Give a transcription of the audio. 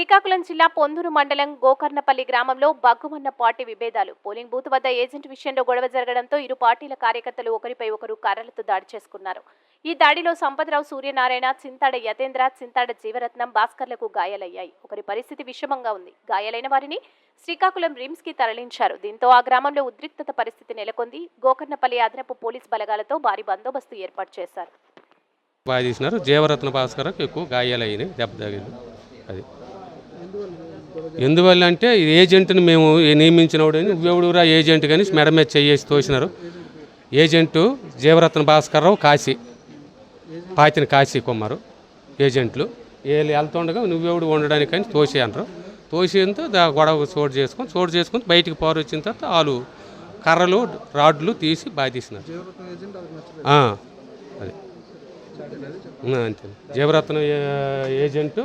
శ్రీకాకుళం జిల్లా పొందూరు మండలం గోకర్ణపల్లి గ్రామంలో బగ్గుమన్న పార్టీ విభేదాలు. పోలింగ్ బూత్ వద్ద ఏజెంట్ విషయంలో గొడవ జరగడంతో ఇరు పార్టీల కార్యకర్తలు ఒకరిపై ఒకరు కర్రలతో దాడి చేసుకున్నారు. ఈ దాడిలో సంపత్రావు, సూర్యనారాయణ, చింతాడ యతేంద్ర, చింతాడ జీవరత్నం, భాస్కర్లకు గాయాలయ్యాయి. ఒకరి పరిస్థితి విషమంగా ఉంది. గాయాలైన వారిని శ్రీకాకుళం రిమ్స్ కి తరలించారు. దీంతో ఆ గ్రామంలో ఉద్రిక్తత పరిస్థితి నెలకొంది. గోకర్ణపల్లి అదనపు పోలీస్ బలగాలతో భారీ బందోబస్తు ఏర్పాటు చేశారు. జీవరత్న భాస్కర్కు ఎక్కువ గాయాలయ్యాయి, దెబ్బ తగిలింది. అది ఎందువల్ల అంటే ఏజెంట్ని మేము నియమించినవాడు నువ్వెవడురా ఏజెంట్ కానీ మెడ మీద చేసి తోసినారు. ఏజెంటు జీవరత్న భాస్కర్రావు, కాశీ పాతిన కాశీ కుమారు ఏజెంట్లు వీళ్ళు వెళ్తుండగా నువ్వెవడు ఉండడానికి కానీ తోసి అంటారు. తోసేంతో గొడవ చోటు చేసుకొని బయటికి పోరు వచ్చిన తర్వాత వాళ్ళు కర్రలు రాడ్లు తీసి బాధేసినారు. అది అంతే. జీవరత్న ఏజెంటు